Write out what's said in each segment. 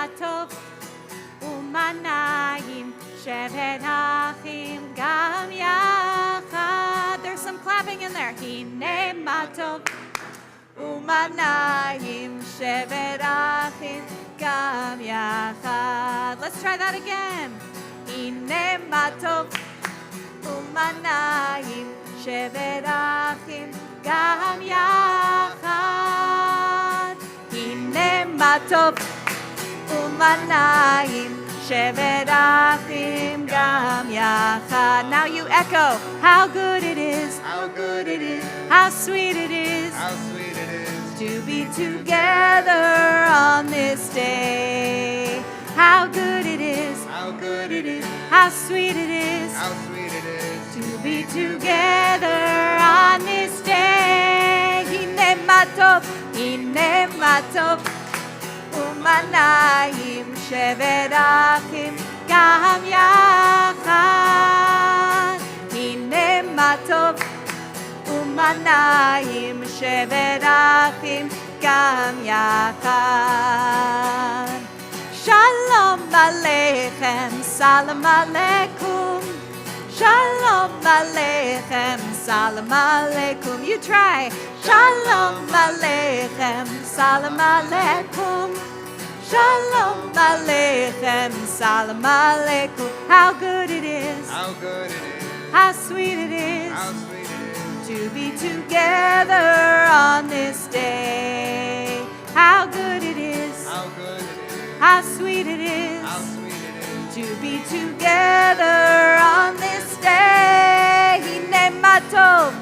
matov umanayim shevet achim gam yachad. There's some clapping in there. Hine matov umanayim shevet achim gam yachad. Let's try that again. Hine matov umanayim shevet achim gam yachad. Hine matov umanayim shevet achim gam yachad. Now you echo. How good it is. How good it is. How sweet it is. How sweet it is. To be together on this day. How good it is. How good it is. How sweet it is. How sweet it is. To be together on this day. Hine matov umanayim shevet achim gam yachad. Hine matov umanayim shevet achim gam yachad. Shalom aleichem, salam aleikum. Shalom aleichem, salam aleikum. You try. Shalom aleichem, salam aleikum. Shalom aleichem, salam aleikum. How good it is. How good it is. How sweet it is. How sweet it is. To be together on this day. How good it is. How good it is. How sweet it is. How sweet it is. To be together on this day. Hine matov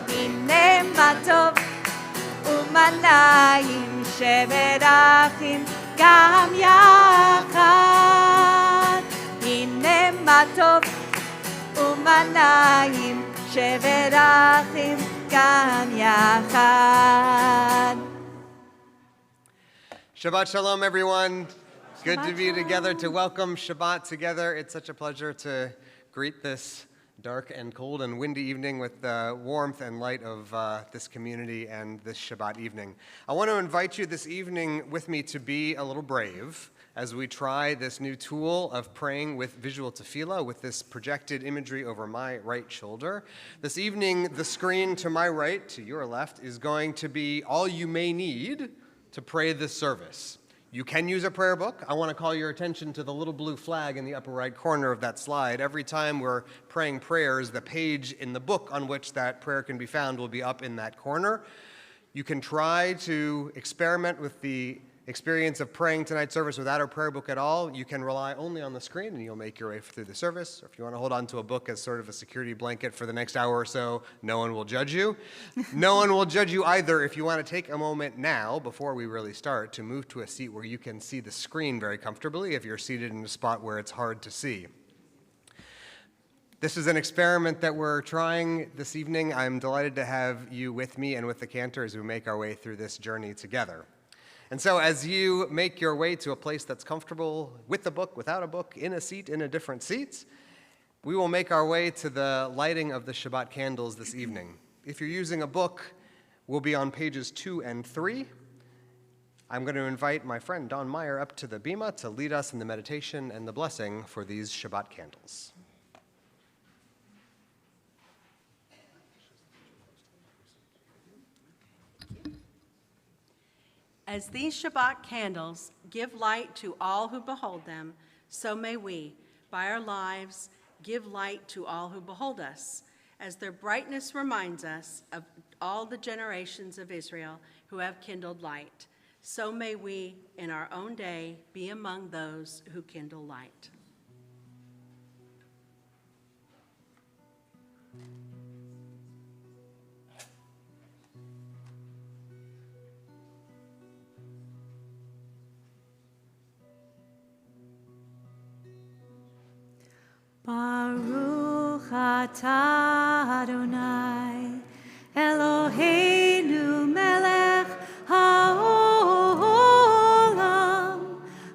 umanayim shevet achim gam yachad. Hine matov umanayim shevet achim gam yachad. Shabbat Shalom, everyone. Good to be Shabbat together, to welcome Shabbat together. It's such a pleasure to greet this dark and cold and windy evening with the warmth and light of this community and this Shabbat evening. I want to invite you this evening with me to be a little brave as we try this new tool of praying with visual tefillah, with this projected imagery over my right shoulder. This evening, the screen to my right, to your left, is going to be all you may need to pray this service. You can use a prayer book. I want to call your attention to the little blue flag in the upper right corner of that slide. Every time we're praying prayers, the page in the book on which that prayer can be found will be up in that corner. You can try to experiment with the experience of praying tonight's service without a prayer book at all. You can rely only on the screen and you'll make your way through the service. Or if you want to hold on to a book as sort of a security blanket for the next hour or so, no one will judge you. No one will judge you either if you want to take a moment now, before we really start, to move to a seat where you can see the screen very comfortably if you're seated in a spot where it's hard to see. This is an experiment that we're trying this evening. I'm delighted to have you with me and with the cantor as we make our way through this journey together. And so as you make your way to a place that's comfortable with a book, without a book, in a seat, in a different seat, we will make our way to the lighting of the Shabbat candles this evening. If you're using a book, we'll be on pages 2 and 3. I'm going to invite my friend Don Meyer up to the bima to lead us in the meditation and the blessing for these Shabbat candles. As these Shabbat candles give light to all who behold them, so may we, by our lives, give light to all who behold us, as their brightness reminds us of all the generations of Israel who have kindled light. So may we, in our own day, be among those who kindle light. Baruch atah Adonai, Eloheinu melech haolam,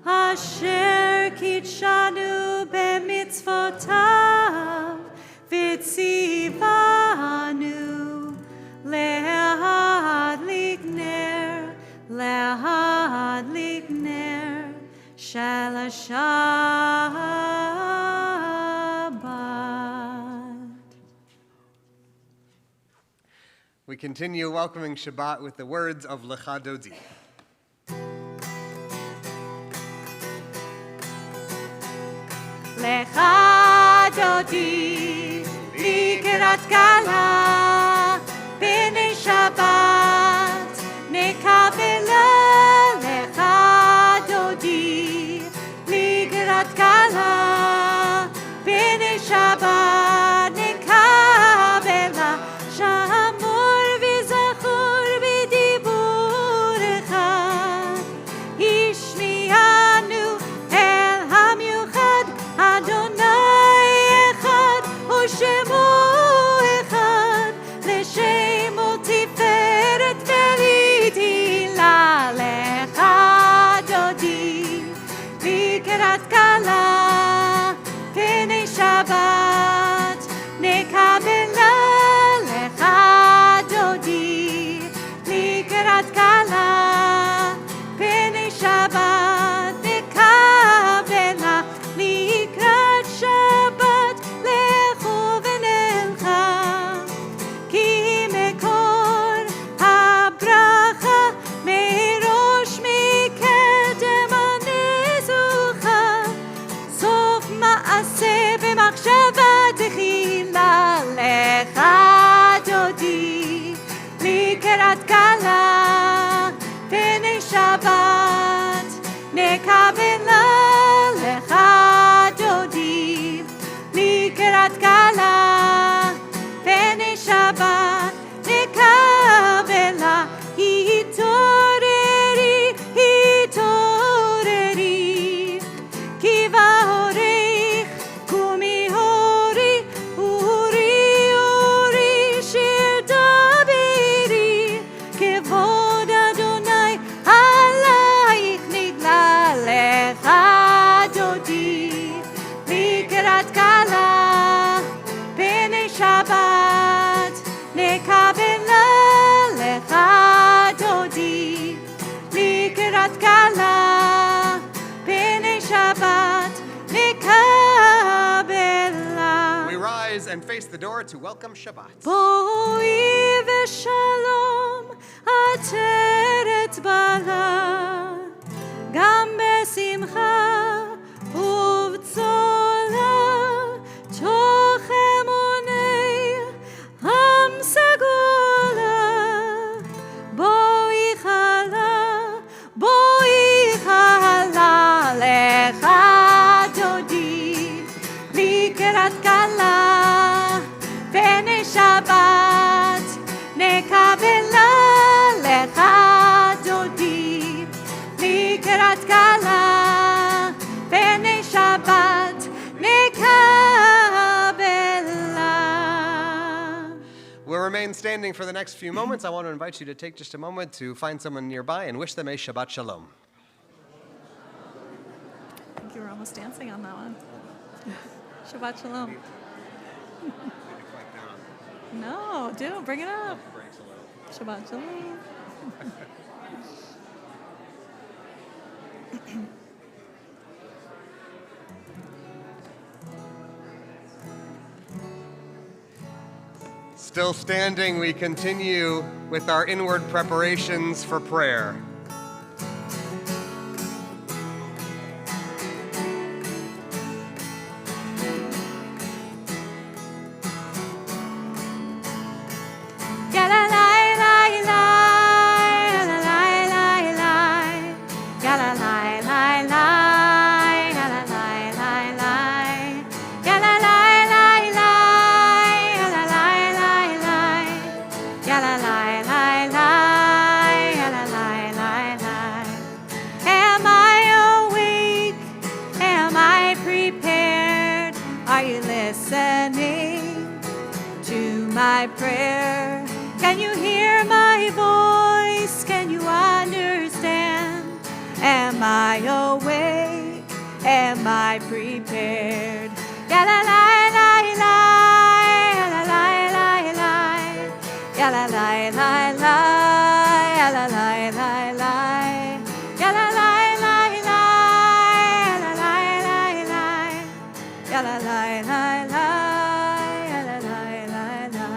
asher kitshanu b'mitzvotav, v'tzivanu le'adlik ner, shel We continue welcoming Shabbat with the words of Lecha Dodi. Lecha Dodi, Likrat Kala, B'nei Shabbat, Nekabela. Lecha Dodi, Likrat Kala, B'nei Shabbat, Nekabela. Shamor v'zachor b'dibur echad, Ishmianu el hamiuchad, Adonai echad, U'shemo echad, L'shemo tiferet v'litila. Lecha Dodi, Likrat Kala, B'nei Shabbat, Nekabela. Lecha Dodi, Likrat Kala, B'nei Shabbat, Nekabela. Likrat Shabbat, Lechu v'nelcha, Ki mekor habracha, Merosh mikedem hanezucha, Sof ma'aseh b'machshava techila. Lecha Dodi, Likrat Kala, B'nei Shabbat, Nekabela. Lecha Dodi, Likrat Kala, B'nei Shabbat, Nekabela. Hitoreri, hitoreri, Ki va'orech, kumi hori, uri, uri, shir dabiri, Kevod Adonai alayich nigla. Lecha Dodi, Likrat Kala, B'nei Shabbat, Nekabela. Lecha Dodi, Likrat Kala, B'nei Shabbat, Nekabela. We rise and face the door to welcome Shabbat. Boi v'shalom ateret bala, Gam besimcha uv'tzola, Toch emunei am sagola. Boi chala, Lecha Dodi, Likrat Kala, B'nei Shabbat, Nekabela. Lecha Dodi, Likrat Kala, B'nei Shabbat, Nekabela. We'll remain standing for the next few moments. I want to invite you to take just a moment to find someone nearby and wish them a Shabbat Shalom. I think you were almost dancing on that one. Shabbat Shalom. No, bring it up. Shabbat Shalom. Still standing, we continue with our inward preparations for prayer. Am I awake? Am I prepared? Are you listening to my prayer? Can you hear my voice? Can you understand? Am I awake? Am I prepared? Ya la la la la, ya la la la la, ya la la la la, ya la la la la, ya la la la la, ya la la la la, ya la la la la, ya la la la la.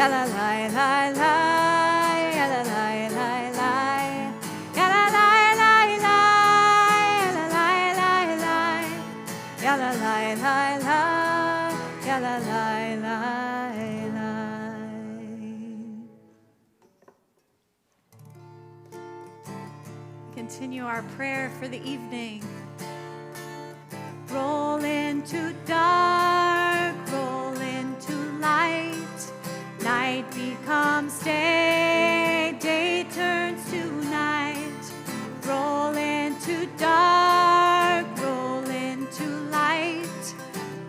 la la la la, ya la la la la, ya la la la la, ya la la la la, ya la la la la, ya la la la la. Continue our prayer for the evening. Roll into dark, roll into light. Night becomes day, day turns to night. Roll into dark, roll into light.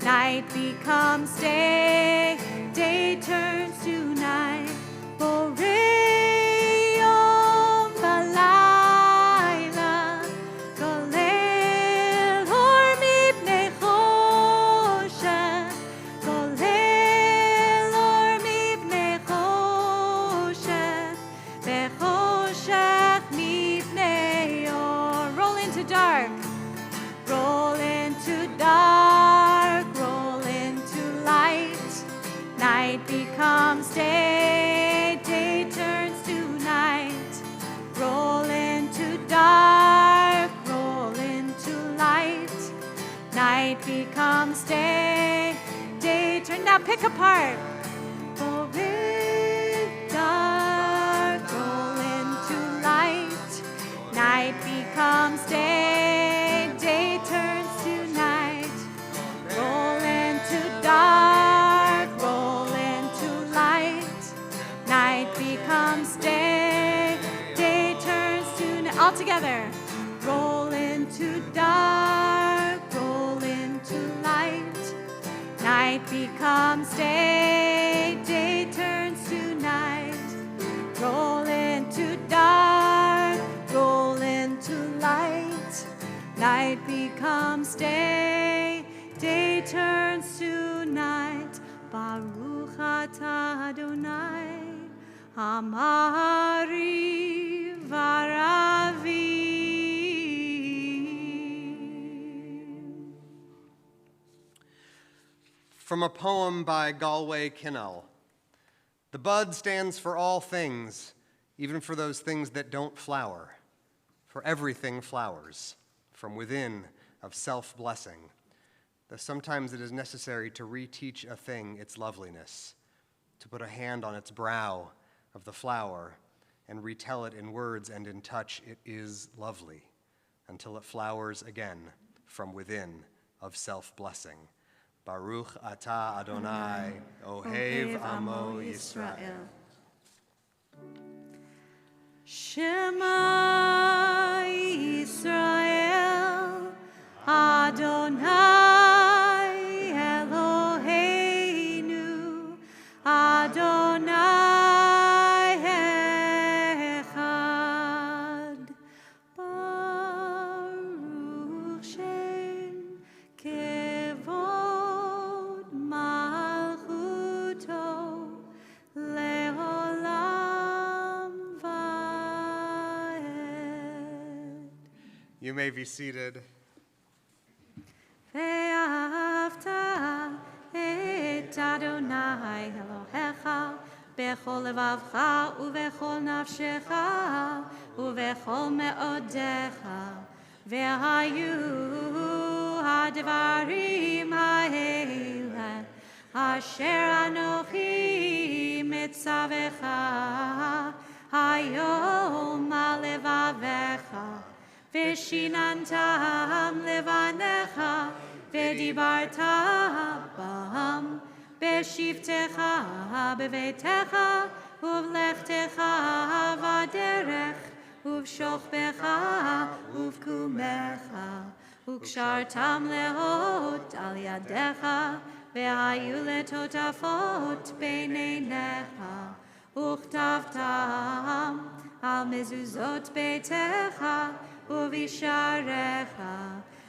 Night becomes day, day turns to night. Becomes day, day turns to night. Roll into dark, roll into light. Night becomes day, day turn. Now pick apart. Roll in dark, roll into light. Night becomes day, day turns to night. Roll into dark, roll into light. Night becomes day, day turns to night. All together. Roll into dark, roll into light. Night becomes day, day turns to night. Roll into dark, roll into light. Night becomes day, day turns to night. Baruch atah Adonai, Amari varavi. From a poem by Galway Kinnell. The bud stands for all things, even for those things that don't flower. For everything flowers, from within of self-blessing. Though sometimes it is necessary to reteach a thing its loveliness, to put a hand on its brow of the flower and retell it in words and in touch, it is lovely, until it flowers again from within of self-blessing. Baruch atah Adonai, Ohev Amo Yisrael. Shema Yisrael, Adonai Eloheinu, Adonai Echad. Baruch Shem Kevod Malchuto Leolam Vaed. You may be seated. ואהבת את אדוני אלוהיך בכל לבבך ובכל נפשך ובכל מאודיך, והיו הדברים האלה אשר אנוכי מצווך היום על לבביך, ושיננתם לבניך, ודיברת בם בשבתך בביתך ובלכתך בדרך ובשוכבך ובקומך, וקשרתם לאות על ידיך, והיו לטוטפות בין עיניך, וכתבתם על מזוזות ביתך ובשעריך,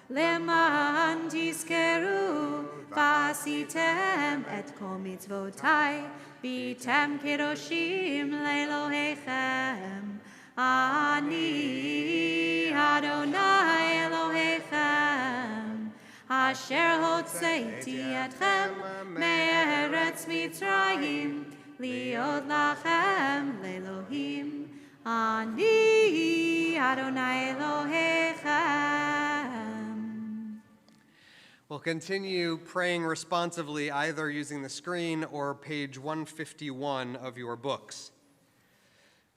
למען תזכרו ועשיתם את כל מצוותיי, והייתם קדושים לאלוהיכם. אני אדוני אלוהיכם, אשר הוצאתי אתכם מארץ מצרים, להיות leod lachem leElohim ani Adonai Elohechem. We'll continue praying responsively either using the screen or page 151 of your books.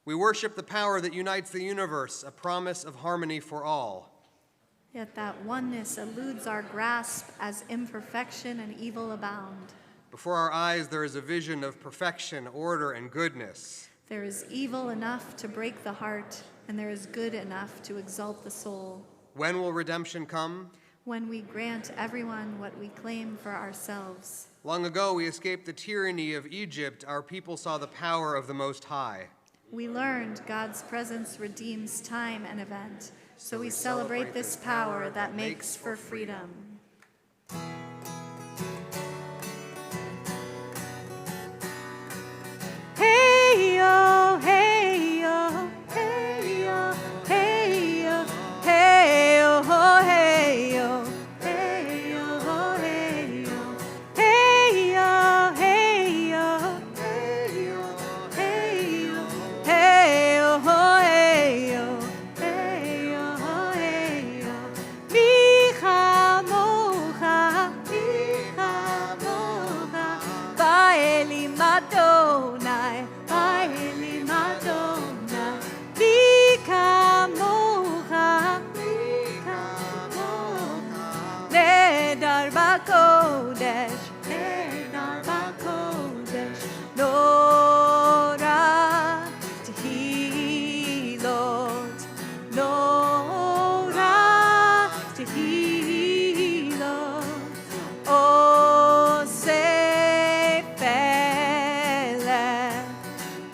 We worship the power that unites the universe, a promise of harmony for all. Yet that oneness eludes our grasp as imperfection and evil abound. Before our eyes there is a vision of perfection, order, and goodness. There is evil enough to break the heart, and there is good enough to exalt the soul. When will redemption come? When we grant everyone what we claim for ourselves. Long ago we escaped the tyranny of Egypt. Our people saw the power of the Most High. We learned God's presence redeems time and event, so we celebrate this power that makes for freedom. Hey yo, hey yo, hey yo, hey yo, hey yo, hey yo, hey yo, hey yo, hey yo, hey yo, hey yo, hey yo, hey yo, hey yo, hey yo, hey yo. Micha mocha, ba'elim Adonai, ba'elim Adonai. Micha mocha, nedar b'kodesh, nedar b'kodesh. Nora tehilot, nora tehilot. Oh, say fele,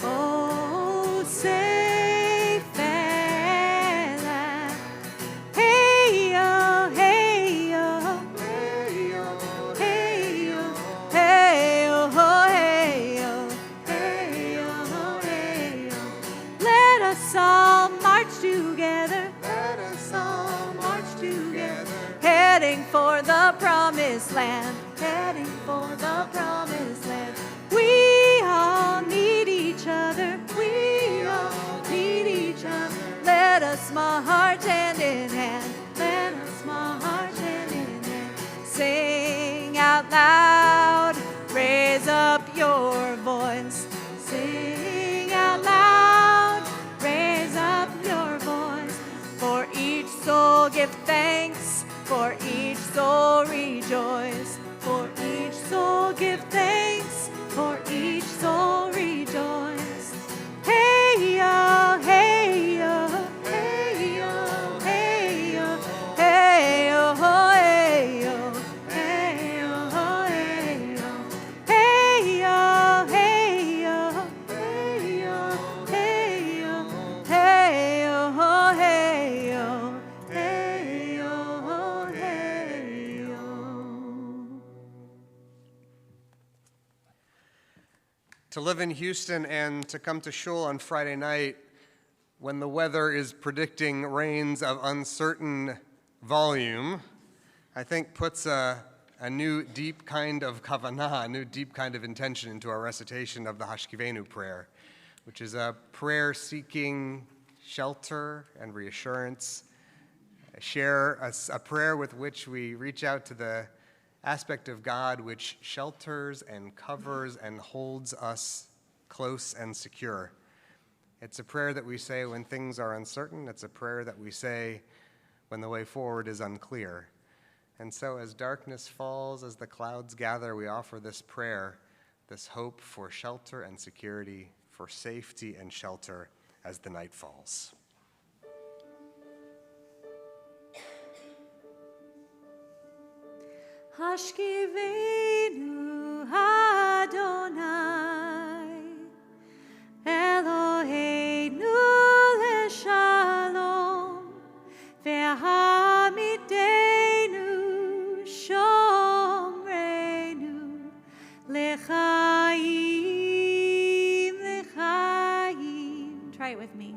oh, say fele. Hey yo, hey yo, hey yo, hey yo, hey yo, hey yo, hey yo, hey yo. Let us all march together. Let us all march together. Heading for the promised land. Heading for the promised land. We all need each other. We all need each other. Let us march hand in hand. Let us march hand in hand. Sing out loud. Raise up your voice. Sing out loud. Raise up your voice. For each soul give thanks. For each soul rejoice. For each soul give thanks. For each soul rejoice. Hey yo, hey yo, hey yo, hey yo, hey yo, hey yo, hey yo, hey yo, hey yo, hey yo, hey yo, hey yo, hey yo, hey yo, hey yo, hey yo. To live in Houston and to come to shul on Friday night when the weather is predicting rains of uncertain volume, I think puts a new deep kind of kavanah, a new deep kind of intention into our recitation of the Hashkivenu prayer, which is a prayer seeking shelter and reassurance, a prayer with which we reach out to the aspect of God which shelters and covers and holds us close and secure. It's a prayer that we say when things are uncertain. It's a prayer that we say when the way forward is unclear. And so as darkness falls, as the clouds gather, we offer this prayer, this hope for shelter and security, for safety and shelter as the night falls. Hashkivenu Adonai Eloheinu leshalom ve'hamidenu shomrenu lechaim lechaim. Try it with me.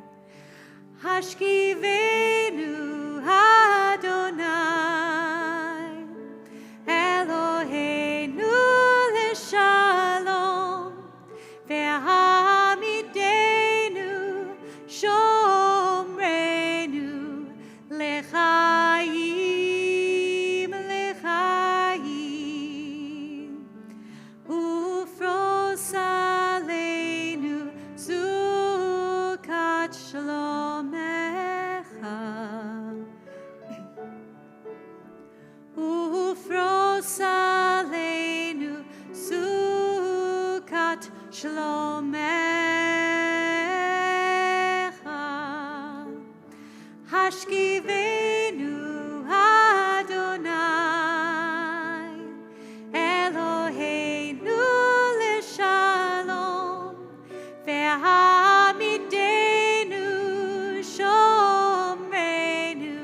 Hashkivenu Adonai Eloheinu leshalom ve'hamidenu shlomecha, hashkivenu Adonai, Eloheinu leshalom, ve'hamidenu shomrenu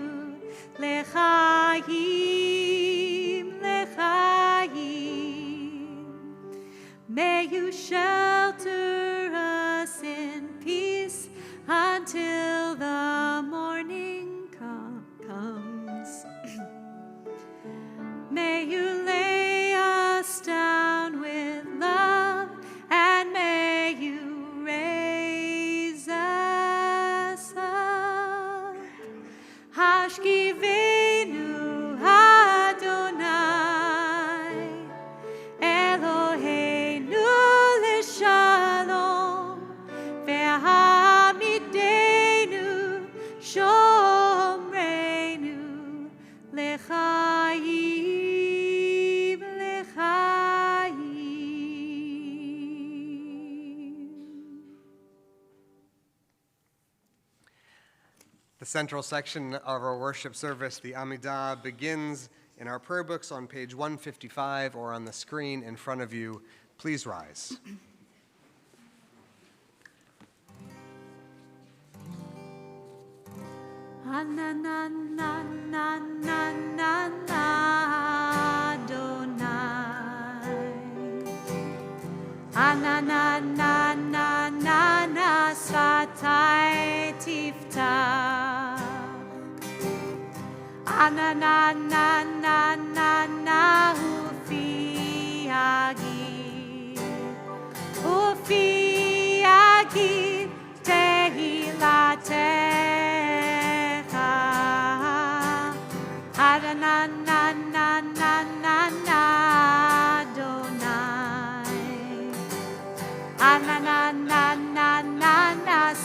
lechayim, lechayim. May you shelter us in peace until the morning comes. May you lay us down with love, and may you raise us up. Hashkivenu Adonai, Eloheinu leshalom, ve'hamidenu shomrenu lechayim, lechayim. The central section of our worship service, the Amidah, begins in our prayer books on page 155 or on the screen in front of you. Please rise. Ananana svatai tiftach. Ananana ufi agid. Ufi agid tehilatecha. Ananana Adonai. Ananana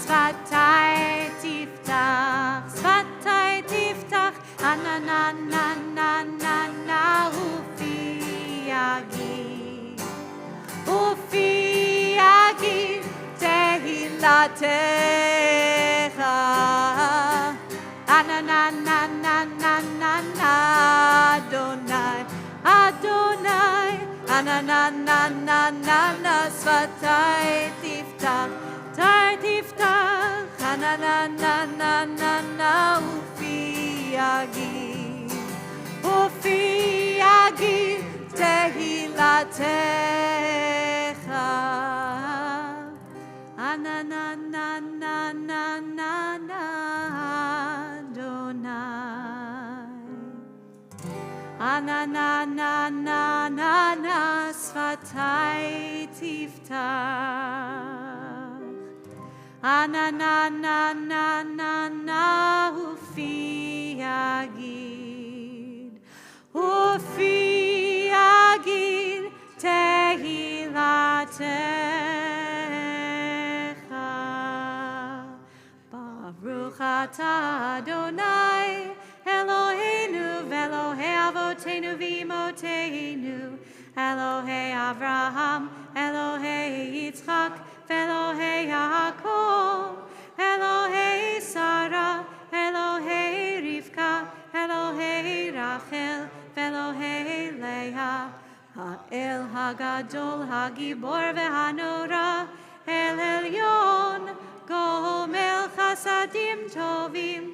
svatai tiftach. Svatai tiftach. Ananana ufi agid. Ufi agid tehilatecha. Ananana Adonai, Adonai. Ananana svatai tiftach, tai tiftach. Ananana ufi agid, ufi agid tehilatecha. Ananana Adonai. Ananana svatai tiftach. Ananana ufi agid, ufi agid tehilatecha. Baruch atah Adonai Eloheinu ve'Elohei avotenu v'imotenu, Elohei Avraham, Elohei Yitzchak, ve'Elohei Yaakov, Elohei Sarah, Elohei Rivka, Elohei Rachel, ve'Elohei Leah, Ha'el Hagadol Hagibor ve'Hanora, El Elyon, Gomel Chasadim Tovim,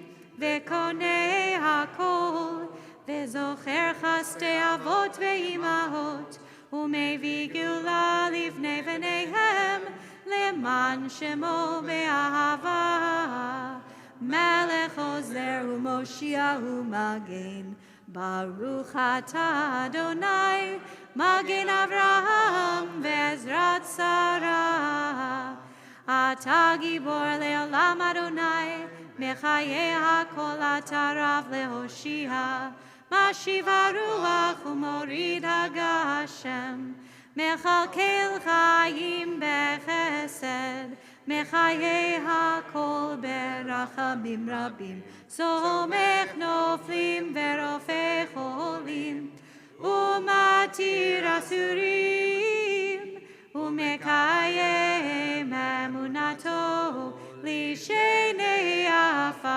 ve'konei hakol, ve'zocher chastei avot ve'imahot, u'mevii geula livnei v'neihem, leman shemo be'ahava. Melech ozer u'moshiach u'magen, Baruch atah Adonai, Magen Avraham ve'ezrat Sarah. Atah gibor le'olam Adonai, Mechaye hakol atarav lehoshia, Mashiv haruach u'morid hagashem, Mechalkel chayim bechesed, Mechaye hakol berachamim rabim, Somech noflim ve'rofei cholim, U'matir asurim, ומקיים אמונתו לשני עפר,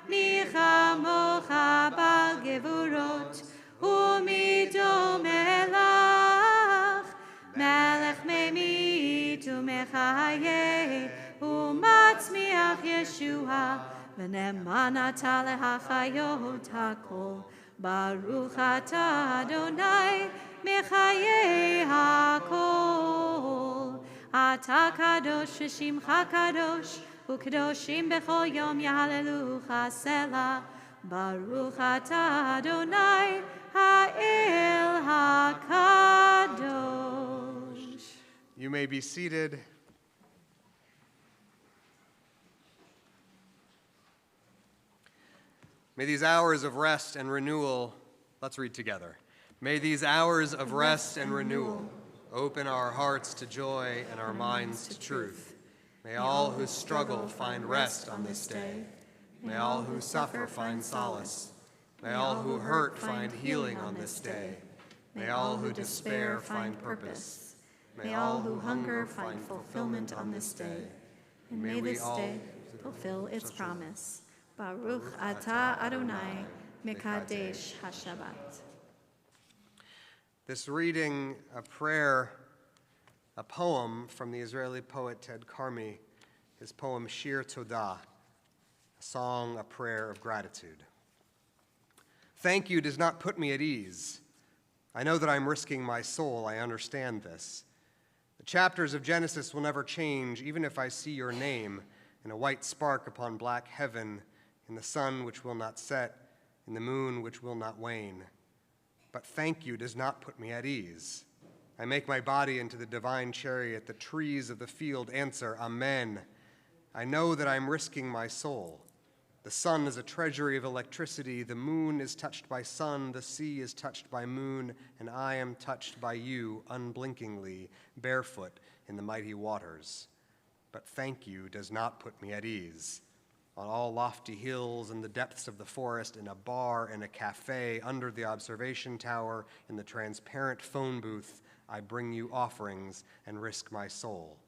מי כמוך בעל גבורות ומידו מלך, מלך ממית ומחיה ומצמיח ישועה, ונאמן אתה להחיות הכל. ברוך אתה אדוני מחיי הכל. אתה קדוש ושמך קדוש, וקדושים בכל יום יהללוך סלה. ברוך אתה אדוני האל הקדוש. You may be seated. May these hours of rest and renewal, let's read together. May these hours of rest and renewal open our hearts to joy and our minds to truth. May all who struggle find rest on this day. May all who suffer find solace. May all who hurt find healing on this day. May all who despair find purpose. May all who hunger find fulfillment on this day. And may this day fulfill its promise. Baruch atah Adonai mekadesh haShabbat. This reading, a prayer, a poem from the Israeli poet Ted Carmi, his poem Shir Todah, a song, a prayer of gratitude. Thank you does not put me at ease. I know that I'm risking my soul. I understand this. The chapters of Genesis will never change, even if I see your name in a white spark upon black heaven, in the sun which will not set, in the moon which will not wane. But thank you does not put me at ease. I make my body into the divine chariot. The trees of the field answer, Amen. I know that I'm risking my soul. The sun is a treasury of electricity. The moon is touched by sun. The sea is touched by moon. And I am touched by you unblinkingly, barefoot in the mighty waters. But thank you does not put me at ease. On all lofty hills, in the depths of the forest, in a bar, in a cafe, under the observation tower, in the transparent phone booth, I bring you offerings and risk my soul.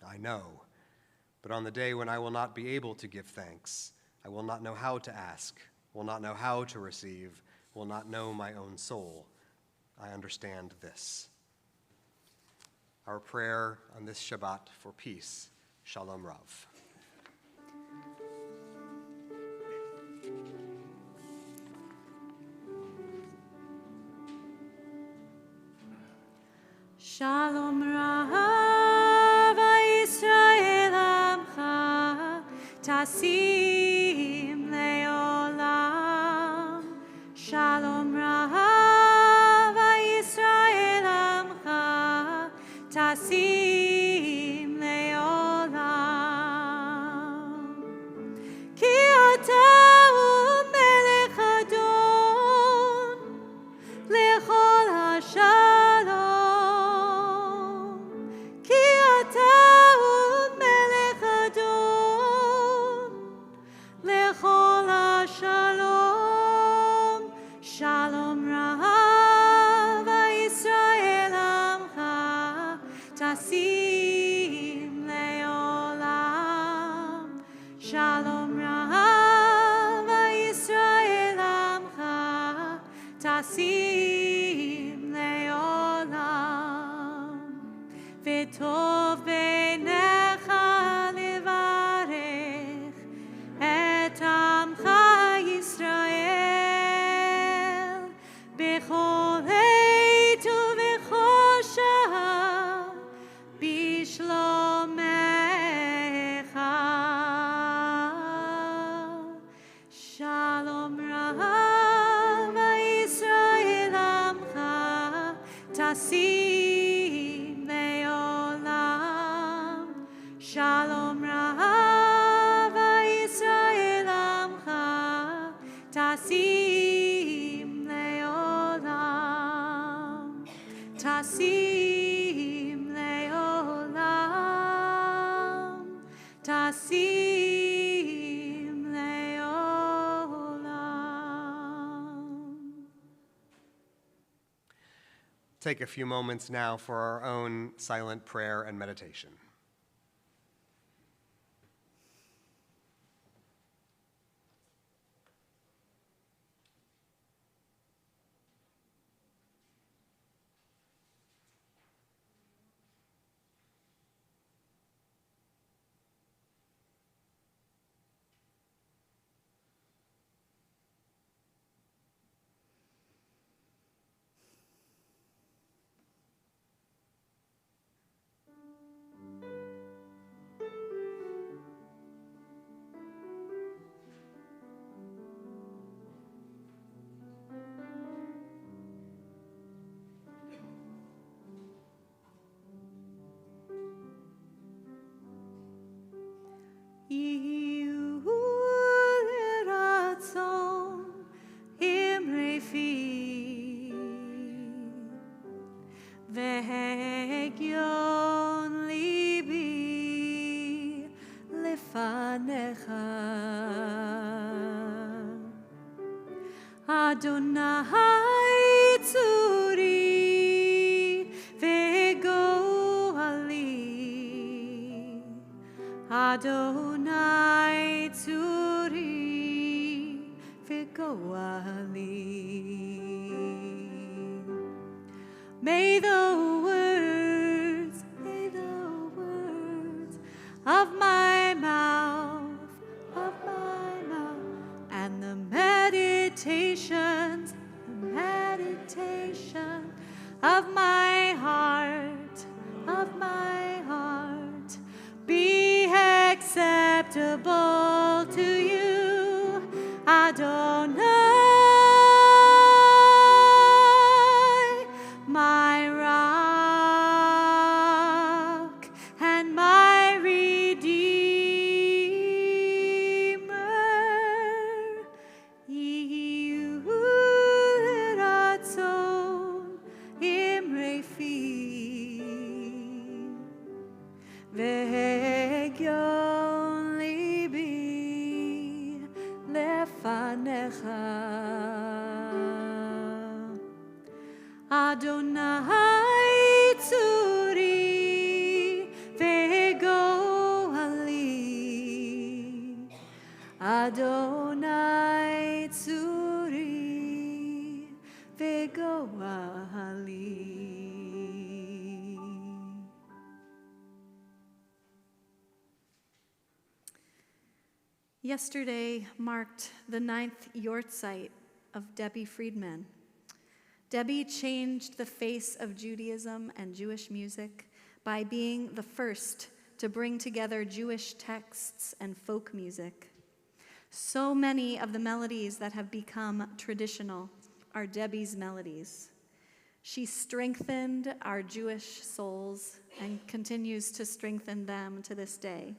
I know, but on the day when I will not be able to give thanks, I will not know how to ask, will not know how to receive, will not know my own soul. I understand this. Our prayer on this Shabbat for peace. Shalom Rav. Shalom Rav Yisrael Amcha Tasim Leolam. Shalom Rav Yisrael Amcha Tasim Leolam. Ki ata Melech Adon lechol hashalom. Shalom Rav Yisrael Amcha Tasim Leolam. Shalom Rav Yisrael Amcha Tasim Leolam. V'tov beinecha levarech et Amcha Yisrael bechol עת ובכל שעה בשלומך. Shalom Rav Yisrael Amcha Tasim Leolam. Shalom Rav Yisrael Amcha Tasim Leolam. Tasim Leolam. Tasim Leolam. take a few moments now for our own silent prayer and meditation. והגיון ליבי לפניך. אדוני צורי וגואלי, אדוני צורי וגואלי. May the words of my mouth, and the meditations of my heart, be acceptable to you, Adonai. My rock and my redeemer, Yehu ratzon imrefi, ve'egion libi lefanecha. Adonai tzuri vegoali, Adonai tzuri vegoali. Yesterday marked the 9th Yortzeit of Debbie Friedman. Debbie changed the face of Judaism and Jewish music by being the first to bring together Jewish texts and folk music. So many of the melodies that have become traditional are Debbie's melodies. She strengthened our Jewish souls and continues to strengthen them to this day.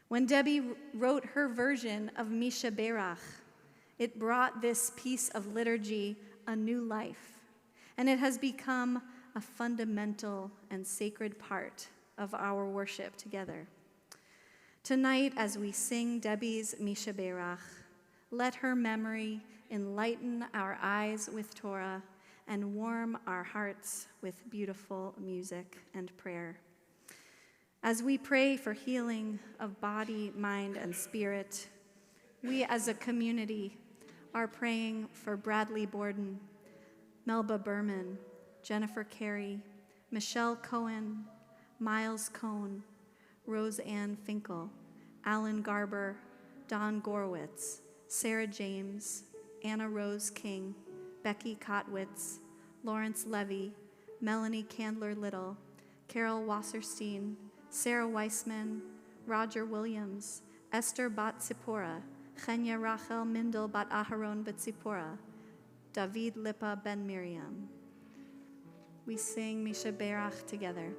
When Debbie wrote her version of Misha Berach, it brought this piece of liturgy a new life, and it has become a fundamental and sacred part of our worship together. Tonight, as we sing Debbie's Misha Berach, let her memory enlighten our eyes with Torah and warm our hearts with beautiful music and prayer. As we pray for healing of body, mind, and spirit, we as a community are praying for Bradley Borden, Melba Berman, Jennifer Carey, Michelle Cohen, Miles Cohn, Rose Ann Finkel, Alan Garber, Don Gorwitz, Sarah James, Anna Rose King, Becky Kotwitz, Lawrence Levy, Melanie Candler-Little, Carol Wasserstein, Sarah Weissman, Roger Williams, Esther Bat Zipporah, Chenya Rachel Mindel Bat Aharon Bat Zipporah, David Lipa Ben Miriam. We sing Misha Berach together.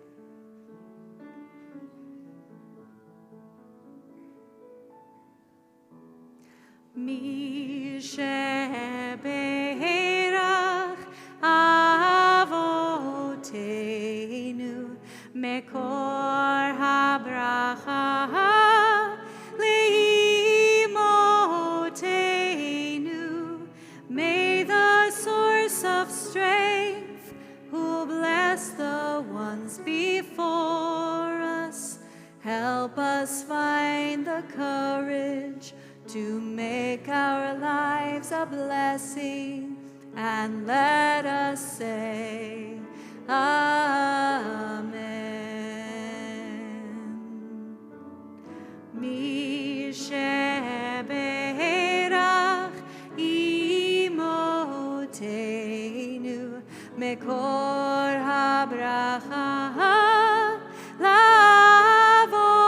Misha Berach Avotenu Mekor HaBracha Leimotenu. May the source of strength before us. Help us find the courage to make our lives a blessing, and let us say, Amen. Mi sheberach imotenu mekor habracha lavotenu.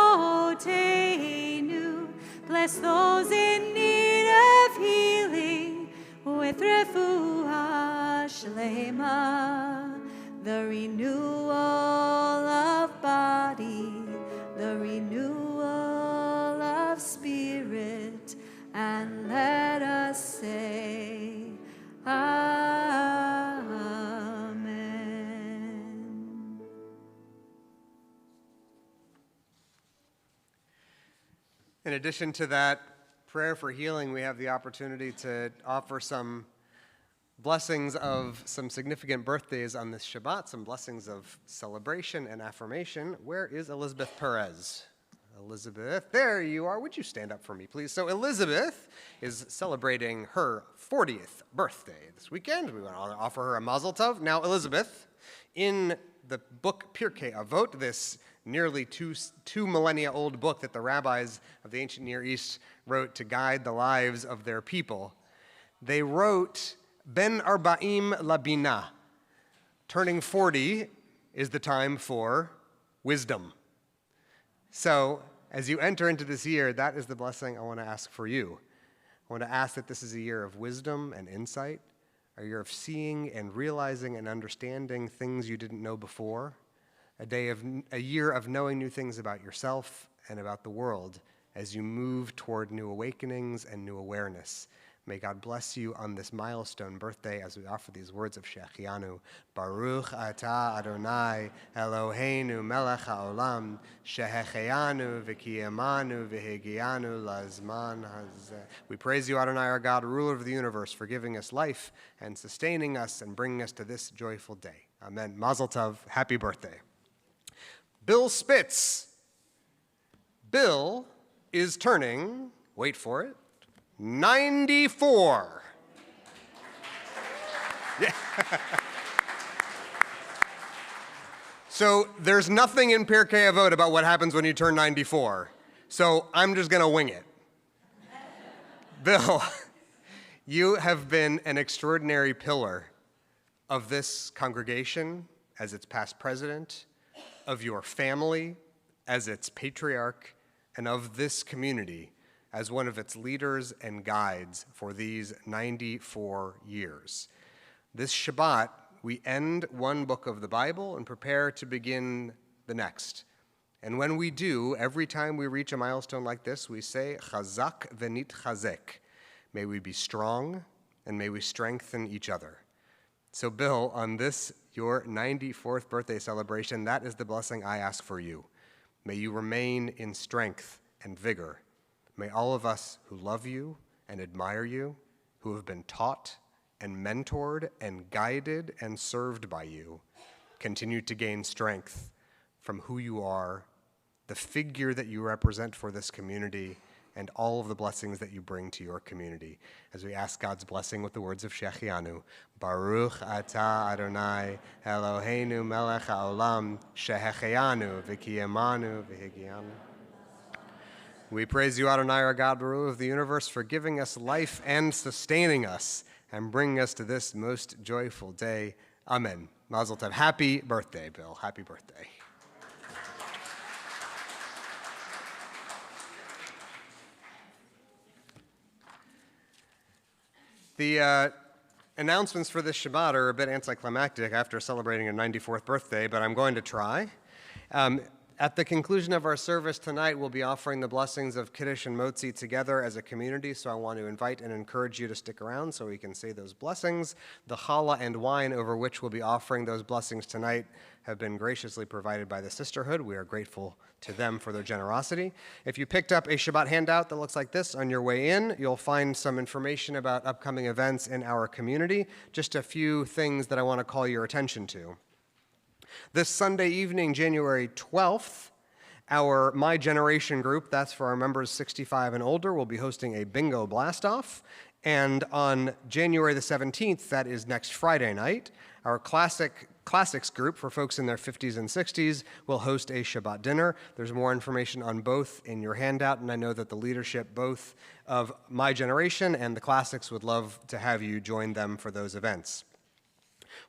Bless those in need of healing with refuah shlema, the renewal of body, the renewal of spirit, and let us say, Amen. In addition to that prayer for healing, we have the opportunity to offer some blessings of some significant birthdays on this Shabbat, some blessings of celebration and affirmation. Where is Elizabeth Perez? Elizabeth, there you are. Would you stand up for me, please? So Elizabeth is celebrating her 40th birthday this weekend. We want to offer her a mazel tov. Now, Elizabeth, in the book Pirkei Avot, this nearly two millennia old book that the rabbis of the ancient Near East wrote to guide the lives of their people, they wrote Ben Arba'im Labina. Turning 40 is the time for wisdom. So, as you enter into this year, that is the blessing I want to ask for you. I want to ask that this is a year of wisdom and insight, a year of seeing and realizing and understanding things you didn't know before, a year of knowing new things about yourself and about the world as you move toward new awakenings and new awareness. May God bless you on this milestone birthday as we offer these words of Shechianu. Baruch atah Adonai Eloheinu melech haolam shehecheyanu v'kiyamanu v'higianu lazman hazeh. We praise you, Adonai, our God, ruler of the universe, for giving us life and sustaining us and bringing us to this joyful day. Amen. Mazel tov. Happy birthday. Bill Spitz. Bill is turning, wait for it, 94. Yeah. So there's nothing in Pirkei Avot about what happens when you turn 94. So I'm just going to wing it. Bill, you have been an extraordinary pillar of this congregation as its past president, of your family as its patriarch, and of this community as one of its leaders and guides for these 94 years. This Shabbat, we end one book of the Bible and prepare to begin the next. And when we do, every time we reach a milestone like this, we say, Chazak v'nit chazek. May we be strong and may we strengthen each other. So Bill, on this, your 94th birthday celebration, that is the blessing I ask for you. May you remain in strength and vigor. May all of us who love you and admire you, who have been taught and mentored and guided and served by you, continue to gain strength from who you are, the figure that you represent for this community, and all of the blessings that you bring to your community. As we ask God's blessing with the words of Shechianu, Baruch atah Adonai Eloheinu melech haolam shehecheyanu v'kiyamanu v'higianu. We praise you, Adonai, our God, ruler of the universe, for giving us life and sustaining us and bringing us to this most joyful day. Amen. Mazel tov. Happy birthday, Bill. Happy birthday. The announcements for this Shabbat are a bit anticlimactic after celebrating a 94th birthday, but I'm going to try. At the conclusion of our service tonight, we'll be offering the blessings of Kiddush and Motzi together as a community, so I want to invite and encourage you to stick around so we can say those blessings. The challah and wine over which we'll be offering those blessings tonight have been graciously provided by the sisterhood. We are grateful to them for their generosity. If you picked up a Shabbat handout that looks like this on your way in, you'll find some information about upcoming events in our community. Just a few things that I want to call your attention to. This Sunday evening, January 12th, our My Generation group, that's for our members 65 and older, will be hosting a bingo blast-off. And on January the 17th, that is next Friday night, our Classics group for folks in their 50s and 60s will host a Shabbat dinner. There's more information on both in your handout, and I know that the leadership both of My Generation and the Classics would love to have you join them for those events.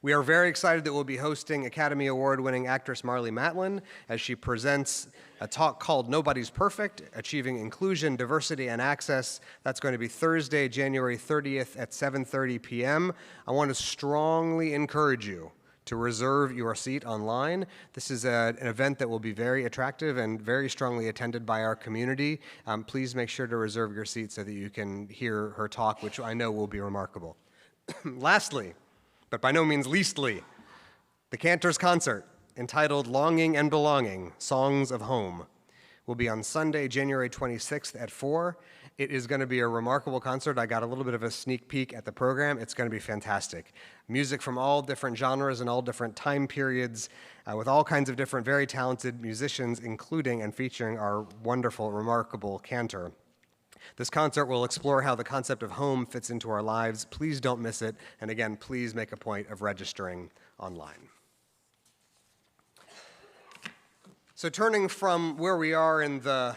We are very excited that we'll be hosting Academy Award-winning actress Marlee Matlin as she presents a talk called Nobody's Perfect, Achieving Inclusion, Diversity, and Access. That's going to be Thursday, January 30th at 7:30 p.m. I want to strongly encourage you to reserve your seat online. This is an event that will be very attractive and very strongly attended by our community. Please make sure to reserve your seat so that you can hear her talk, which I know will be remarkable. Lastly, but by no means leastly, the Cantor's Concert, entitled Longing and Belonging, Songs of Home, will be on Sunday, January 26th at 4. It is going to be a remarkable concert. I got a little bit of a sneak peek at the program. It's going to be fantastic. Music from all different genres and all different time periods, with all kinds of different very talented musicians, including and featuring our wonderful, remarkable cantor. This concert will explore how the concept of home fits into our lives. Please don't miss it. And again, please make a point of registering online. So turning from where we are in the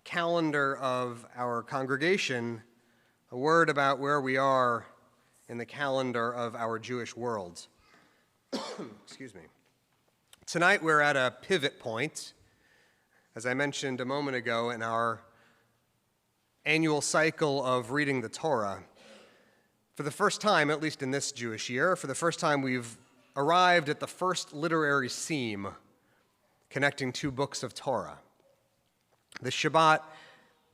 calendar of our congregation, a word about where we are in the calendar of our Jewish world. Excuse me. Tonight we're at a pivot point, as I mentioned a moment ago, in our annual cycle of reading the Torah. For the first time, at least in this Jewish year, for the first time we've arrived at the first literary seam connecting two books of Torah. The Shabbat,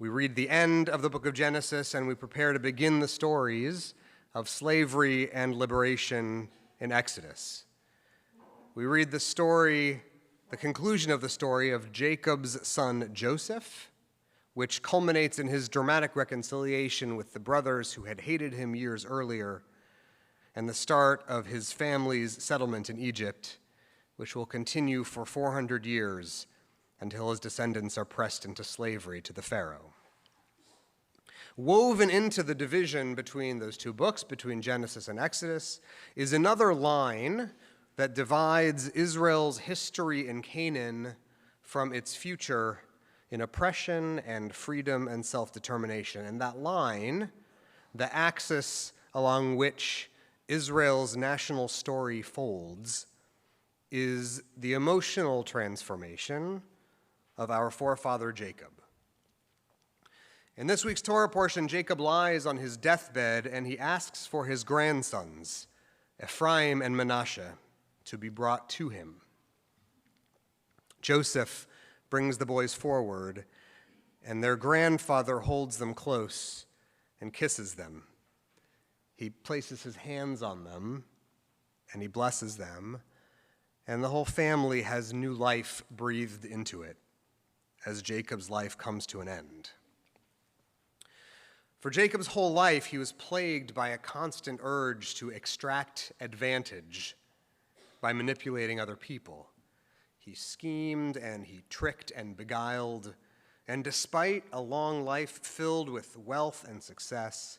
we read the end of the book of Genesis and we prepare to begin the stories of slavery and liberation in Exodus. We read the story, the conclusion of the story of Jacob's son Joseph, which culminates in his dramatic reconciliation with the brothers who had hated him years earlier, and the start of his family's settlement in Egypt, which will continue for 400 years until his descendants are pressed into slavery to the Pharaoh. Woven into the division between those two books, between Genesis and Exodus, is another line that divides Israel's history in Canaan from its future in oppression and freedom and self-determination. And that line, the axis along which Israel's national story folds, is the emotional transformation of our forefather Jacob. In this week's Torah portion, Jacob lies on his deathbed and he asks for his grandsons, Ephraim and Manasseh, to be brought to him. Joseph brings the boys forward, and their grandfather holds them close and kisses them. He places his hands on them, and he blesses them, and the whole family has new life breathed into it as Jacob's life comes to an end. For Jacob's whole life, he was plagued by a constant urge to extract advantage by manipulating other people. He schemed and he tricked and beguiled, and despite a long life filled with wealth and success,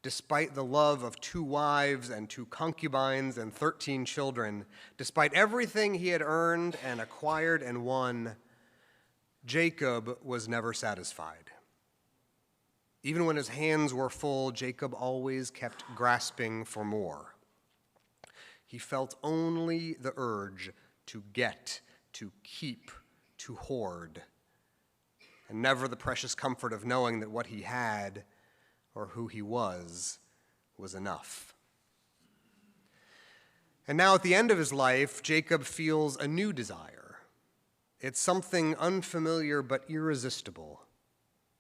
despite the love of 2 wives and 2 concubines and 13 children, despite everything he had earned and acquired and won, Jacob was never satisfied. Even when his hands were full, Jacob always kept grasping for more. He felt only the urge to get, to keep, to hoard, and never the precious comfort of knowing that what he had or who he was enough. And now at the end of his life, Jacob feels a new desire. It's something unfamiliar but irresistible.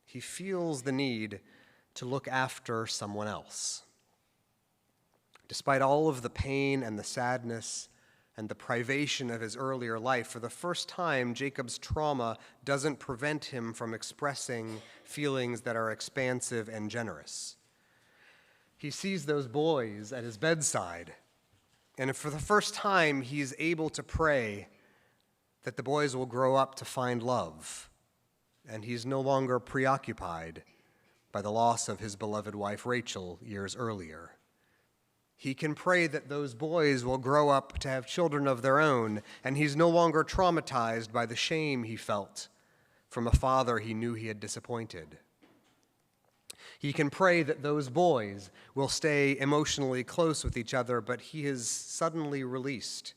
He feels the need to look after someone else. Despite all of the pain and the sadness and the privation of his earlier life, for the first time, Jacob's trauma doesn't prevent him from expressing feelings that are expansive and generous. He sees those boys at his bedside, And for the first time, he's able to pray that the boys will grow up to find love, and he's no longer preoccupied by the loss of his beloved wife Rachel years earlier. He can pray that those boys will grow up to have children of their own, and he's no longer traumatized by the shame he felt from a father he knew he had disappointed. He can pray that those boys will stay emotionally close with each other, but he is suddenly released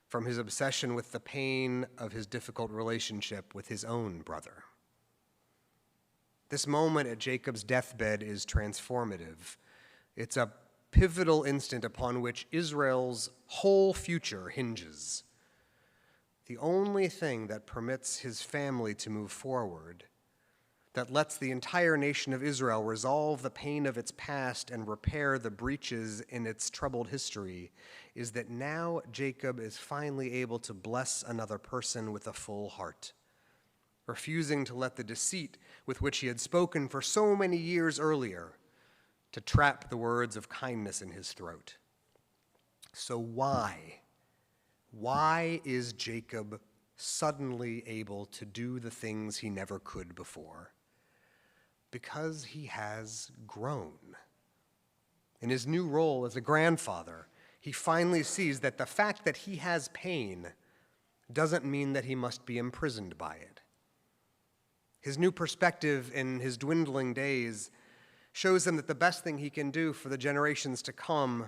from his obsession with the pain of his difficult relationship with his own brother. This moment at Jacob's deathbed is transformative. It's a pivotal instant upon which Israel's whole future hinges. The only thing that permits his family to move forward, that lets the entire nation of Israel resolve the pain of its past and repair the breaches in its troubled history, is that now Jacob is finally able to bless another person with a full heart, refusing to let the deceit with which he had spoken for so many years earlier to trap the words of kindness in his throat. So why is Jacob suddenly able to do the things he never could before? Because he has grown. In his new role as a grandfather, he finally sees that the fact that he has pain doesn't mean that he must be imprisoned by it. His new perspective in his dwindling days shows him that the best thing he can do for the generations to come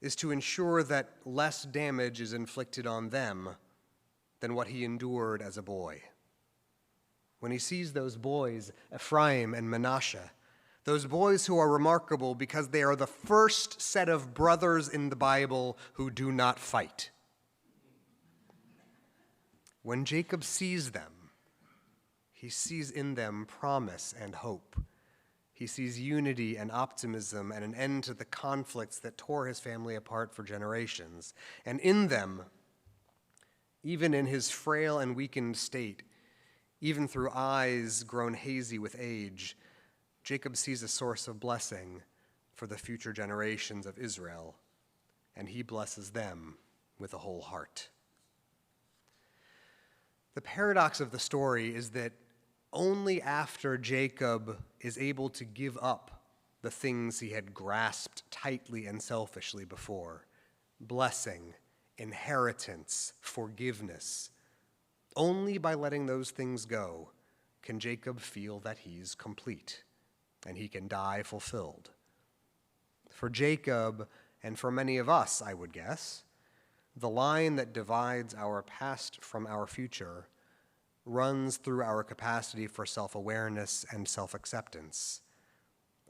is to ensure that less damage is inflicted on them than what he endured as a boy. When he sees those boys, Ephraim and Manasseh, those boys who are remarkable because they are the first set of brothers in the Bible who do not fight. When Jacob sees them, he sees in them promise and hope. He sees unity and optimism and an end to the conflicts that tore his family apart for generations. And in them, even in his frail and weakened state, even through eyes grown hazy with age, Jacob sees a source of blessing for the future generations of Israel, and he blesses them with a whole heart. The paradox of the story is that only after Jacob is able to give up the things he had grasped tightly and selfishly before, blessing, inheritance, forgiveness, only by letting those things go can Jacob feel that he's complete and he can die fulfilled. For Jacob, and for many of us, I would guess, the line that divides our past from our future runs through our capacity for self-awareness and self-acceptance,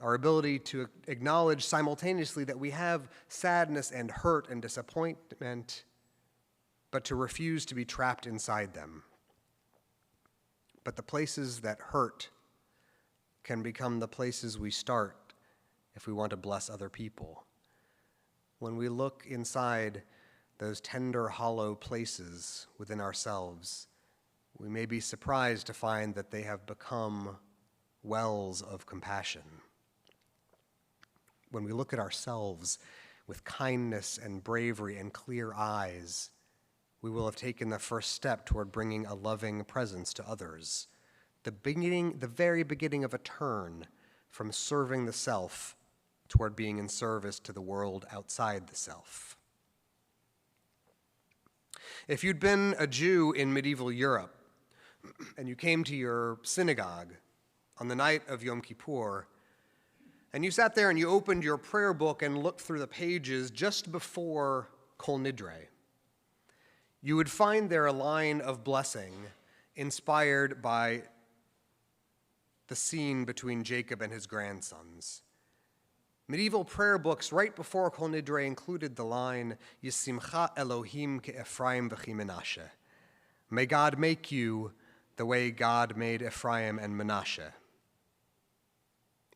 our ability to acknowledge simultaneously that we have sadness and hurt and disappointment, but to refuse to be trapped inside them. But the places that hurt can become the places we start if we want to bless other people. When we look inside those tender, hollow places within ourselves, we may be surprised to find that they have become wells of compassion. When we look at ourselves with kindness and bravery and clear eyes, we will have taken the first step toward bringing a loving presence to others, the very beginning of a turn from serving the self toward being in service to the world outside the self. If you'd been a Jew in medieval Europe, and you came to your synagogue on the night of Yom Kippur, and you sat there and you opened your prayer book and looked through the pages just before Kol Nidre, you would find there a line of blessing inspired by the scene between Jacob and his grandsons. Medieval prayer books right before Kol Nidre included the line, Yisimcha Elohim ke Ephraim v'chi Menashe. May God make you the way God made Ephraim and Manasseh.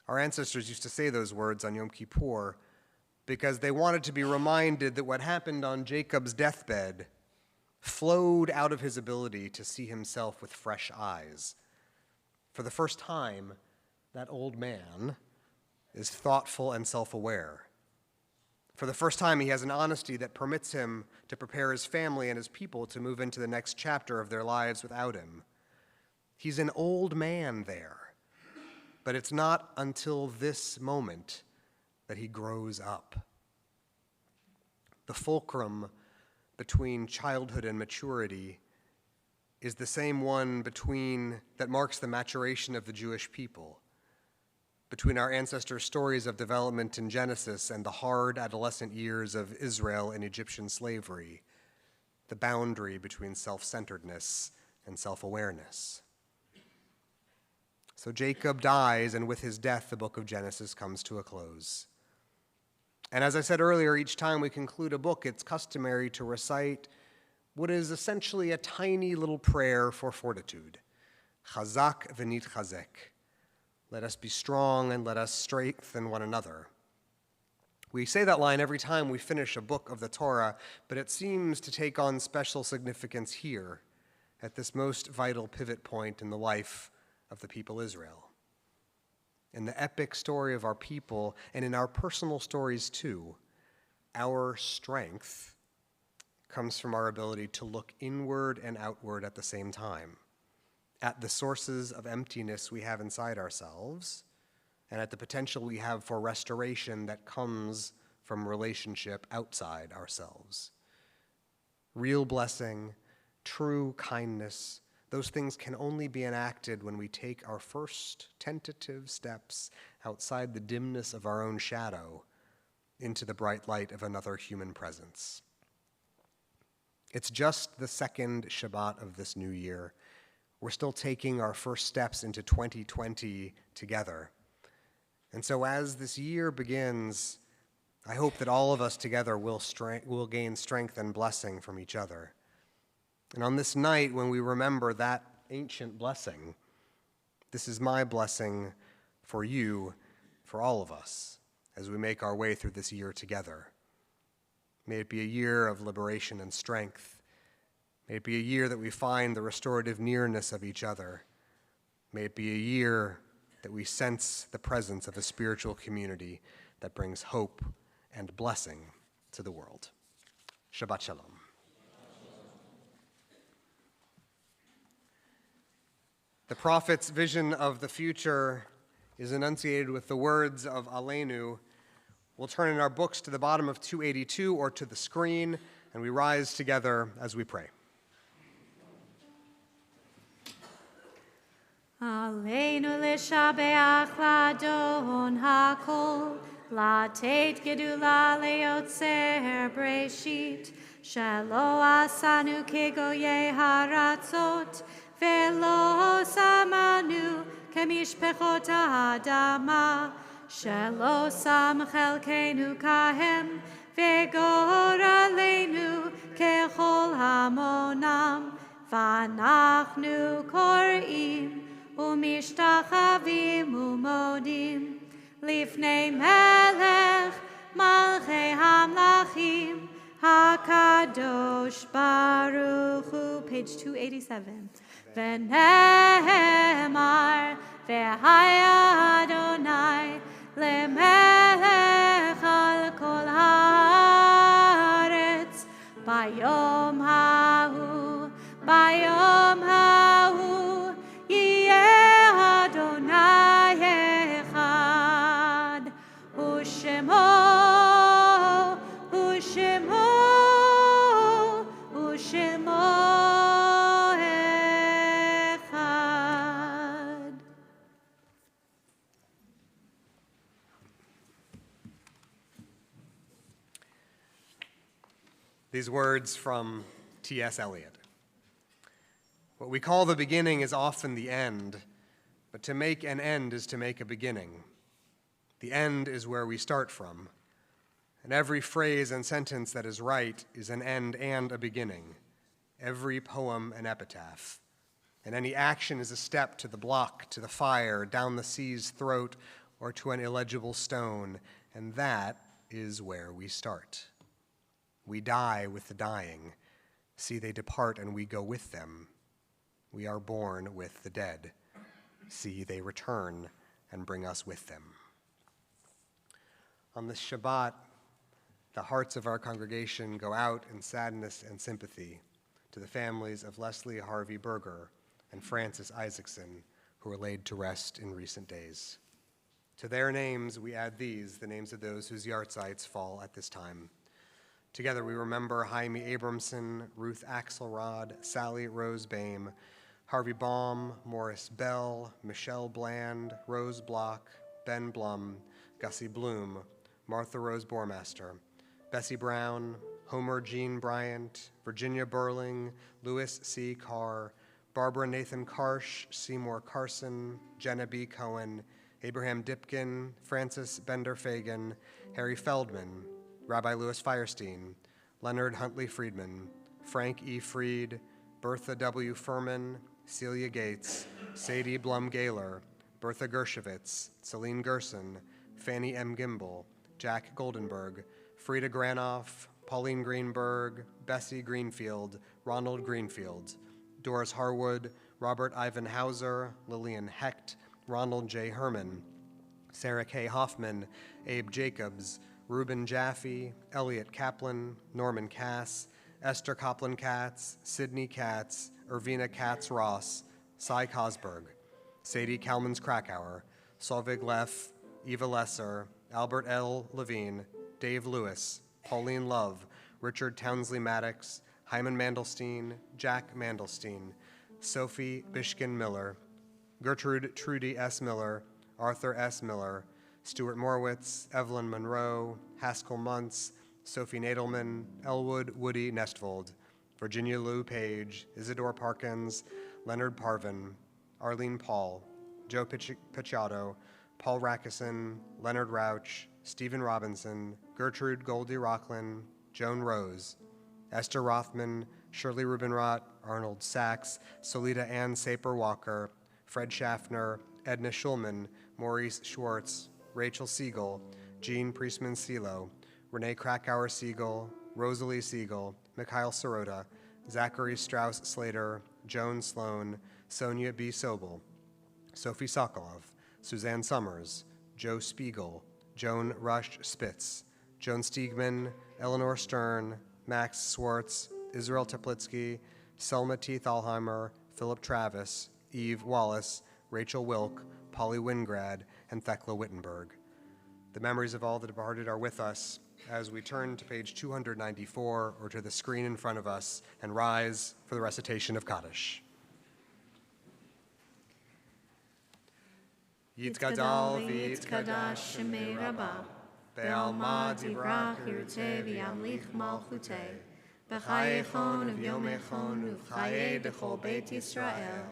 Our ancestors used to say those words on Yom Kippur because they wanted to be reminded that what happened on Jacob's deathbed flowed out of his ability to see himself with fresh eyes. For the first time, that old man is thoughtful and self-aware. For the first time, he has an honesty that permits him to prepare his family and his people to move into the next chapter of their lives without him. He's an old man there, but it's not until this moment that he grows up. The fulcrum between childhood and maturity is the same one that marks the maturation of the Jewish people, between our ancestors' stories of development in Genesis and the hard adolescent years of Israel in Egyptian slavery, the boundary between self-centeredness and self-awareness. So Jacob dies, and with his death, the book of Genesis comes to a close. And as I said earlier, each time we conclude a book, it's customary to recite what is essentially a tiny little prayer for fortitude. Chazak v'nit chazek. Let us be strong and let us strengthen one another. We say that line every time we finish a book of the Torah, but it seems to take on special significance here, at this most vital pivot point in the life of the people Israel. In the epic story of our people, and in our personal stories too, our strength comes from our ability to look inward and outward at the same time, at the sources of emptiness we have inside ourselves, and at the potential we have for restoration that comes from relationship outside ourselves. Real blessing, true kindness, those things can only be enacted when we take our first tentative steps outside the dimness of our own shadow into the bright light of another human presence. It's just the second Shabbat of this new year. We're still taking our first steps into 2020 together. And so as this year begins, I hope that all of us together will gain strength and blessing from each other. And on this night, when we remember that ancient blessing, this is my blessing for you, for all of us, as we make our way through this year together. May it be a year of liberation and strength. May it be a year that we find the restorative nearness of each other. May it be a year that we sense the presence of a spiritual community that brings hope and blessing to the world. Shabbat Shalom. The prophet's vision of the future is enunciated with the words of Aleinu. We'll turn in our books to the bottom of 282 or to the screen, and we rise together as we pray. Aleinu l'shabeach l'adon hakol, לתת גדולה ליוצר בראשית, שלא עשנו כגויי הארצות, ולא שמנו כמשפחות האדמה, שלא שם חלקנו כהם, וגורלנו ככל המונם, ואנחנו קוראים ומשתחווים ומודים לפני מלך מלכי המלכים הקדוש ברוך הוא. Page 287. ונאמר והיה אדוני למלך על כל הארץ ביום ההוא, ביום ההוא יהיה אדוני אחד ושמו אחד. These words from T.S. Eliot. What we call the beginning is often the end, but to make an end is to make a beginning. The end is where we start from, and every phrase and sentence that is right is an end and a beginning, every poem an epitaph, and any action is a step to the block, to the fire, down the sea's throat, or to an illegible stone, and that is where we start. We die with the dying. See, they depart and we go with them. We are born with the dead. See, they return and bring us with them. On this Shabbat, The hearts of our congregation go out in sadness and sympathy to the families of Leslie Harvey Berger and Francis Isaacson, who were laid to rest in recent days. To their names, we add these, the names of those whose yahrzeits fall at this time. Together, we remember Jaime Abramson, Ruth Axelrod, Sally Rose Bame, Harvey Baum, Morris Bell, Michelle Bland, Rose Block, Ben Blum, Gussie Bloom, Martha Rose Bormaster, Bessie Brown, Homer Jean Bryant, Virginia Burling, Louis C. Carr, Barbara Nathan Karsh, Seymour Carson, Jenna B. Cohen, Abraham Dipkin, Francis Bender Fagan, Harry Feldman, Rabbi Louis Firestein, Leonard Huntley Friedman, Frank E. Freed, Bertha W. Furman, Celia Gates, Sadie Blum Gaylor, Bertha Gershowitz, Celine Gerson, Fanny M. Gimbel, Jack Goldenberg, Frida Granoff, Pauline Greenberg, Bessie Greenfield, Ronald Greenfield, Doris Harwood, Robert Ivan Hauser, Lillian Hecht, Ronald J. Herman, Sarah K. Hoffman, Abe Jacobs, Reuben Jaffe, Elliot Kaplan, Norman Cass, Esther Copland Katz, Sydney Katz, Irvina Katz Ross, Cy Cosberg, Sadie Kalmans Krakauer, Solveig Leff, Eva Lesser, Albert L. Levine, Dave Lewis, Pauline Love, Richard Townsley Maddox, Hyman Mandelstein, Jack Mandelstein, Sophie Bishkin Miller, Gertrude Trudy S. Miller, Arthur S. Miller, Stuart Morwitz, Evelyn Monroe, Haskell Muntz, Sophie Nadelman, Elwood Woody Nestvold, Virginia Lou Page, Isidore Parkins, Leonard Parvin, Arlene Paul, Joe Picciotto, Paul Rackison, Leonard Rauch, Stephen Robinson, Gertrude Goldie Rocklin, Joan Rose, Esther Rothman, Shirley Rubinrott, Arnold Sachs, Solita Ann Saper-Walker, Fred Schaffner, Edna Schulman, Maurice Schwartz, Rachel Siegel, Jean Priestman-Silo, Renee Krakauer Siegel, Rosalie Siegel, Mikhail Sirota, Zachary Strauss-Slater, Joan Sloan, Sonia B. Sobel, Sophie Sokolov, Suzanne Summers, Joe Spiegel, Joan Rush Spitz, Joan Stiegman, Eleanor Stern, Max Swartz, Israel Teplitsky, Selma T. Thalheimer, Philip Travis, Eve Wallace, Rachel Wilk, Polly Wingrad, and Thekla Wittenberg. The memories of all the departed are with us as we turn to page 294 or to the screen in front of us and rise for the recitation of Kaddish. Yitkadal v'yitkadash shemei Rabbah, be'alma divrach yirteh v'yamlich malchuteh, b'chayechon v'yomechon uv'chayei dechol Beit Yisrael,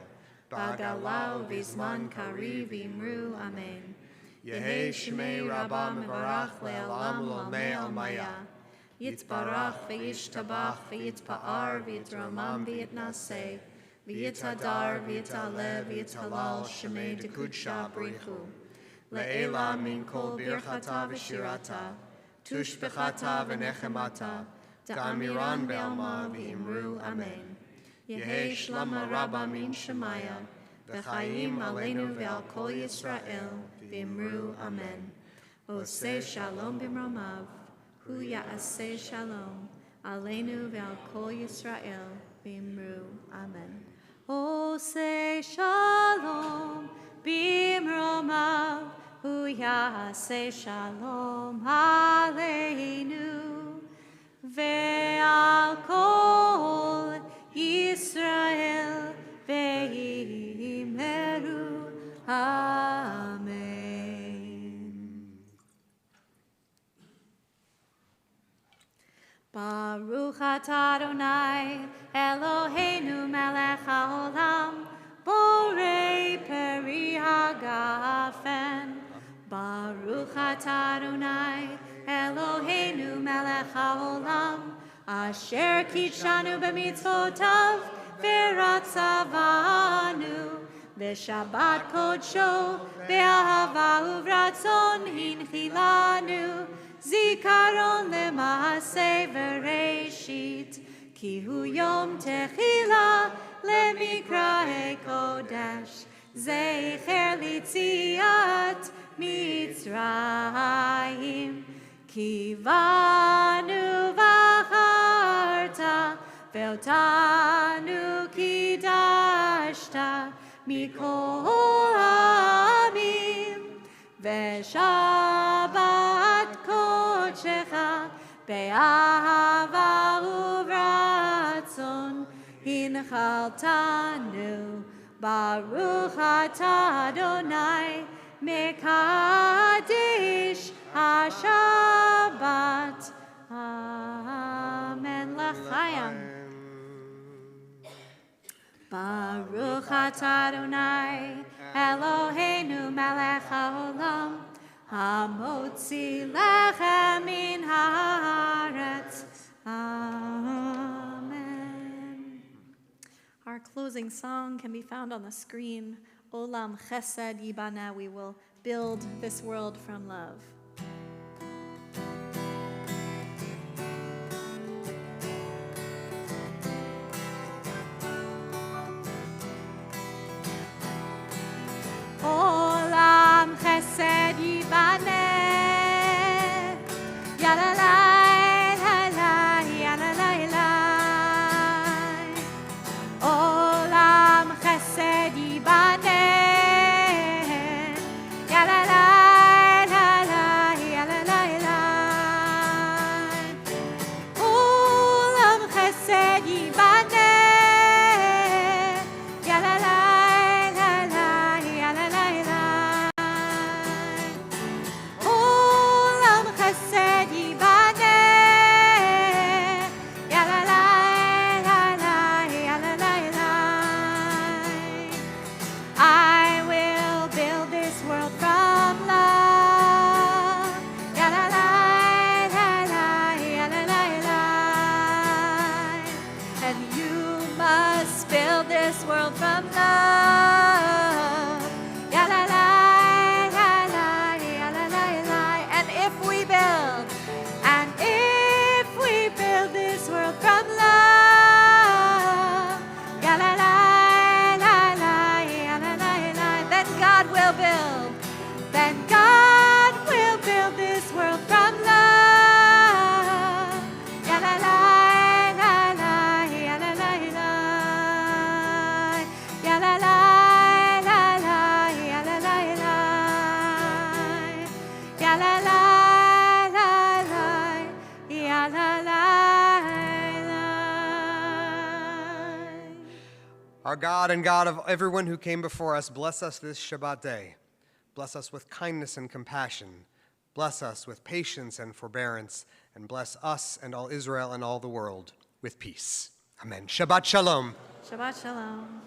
b'agalau v'zman kari v'imru amen. Yehei shmei Rabbah mevarach le'alam l'amei almaya, yitbarach v'yishtabach v'yitpa'ar v'yitramam v'yitnaseh, v'yitadar v'yitaleh v'yitalal shemei dekudsha brichu, le'ela min kol birchata v'shirata, tushbechata v'nechemata, ta'amiran be'alma v'imru amen. Yehei shlama Rabbah min shemaya, v'chayim aleinu ve'al kol Yisrael, v'imru amen. Oseh shalom b'mromav, hu ya'aseh shalom, aleinu ve'al kol Yisrael, v'imru amen. Oseh shalom b'mromav, hu ya'aseh shalom aleinu ve'al kol Yisrael ve'imru amen. Baruch atah Adonai Eloheinu melech haolam, borei peri hagafen. Baruch atah Adonai Eloheinu melech haolam, asher kitshanu b'mitzvotav v'ratzavanu, v'shabbat kodsho be'ahava uvratzon hinchilanu, zikaron lema'aseh v'reishit, ki hu yom techila lemikrae kodesh, zecher litziat Mitzrayim, ki ואותנו קידשת מכל העמים, ושבת קודשך באהבה וברצון הנחלתנו. ברוך אתה אדוני מקדיש השבת. אמן לחיים. ברוך אתה אדוני אלוהינו מלך העולם, המוציא לחם מן הארץ. Amen. Our closing song can be found on the screen. Olam Chesed Yibana. We will build this world from love. Olam Chesed Yibana. Yalalai, lalai, yalalai, lalai. Olam Chesed Yibana. Yalalai, lalai, yalalai, lalai. Olam Chesed Yibana. Yalalai, lalai, yalalai, lalai. Olam Chesed Yibana. Yalalai, lalai, yalalai, lalai. I will build this world from love. Yalalai, lalai, yalalai, lalai. And you must build this world from love. Yalalai, lalai, yalalai, lalai. And if we build this world from love, yalalai, lalai, yalalai, lalai, then God will build this world from love. Yalalai, lalai, yalalai, lalai. Yalalai, lalai, yalalai, lalai. Yalalai, lalai, yalalai, lalai. Our God and God of everyone who came before us, bless us this Shabbat day. Bless us with kindness and compassion. Bless us with patience and forbearance. And bless us and all Israel and all the world with peace. Amen. Shabbat shalom. Shabbat shalom.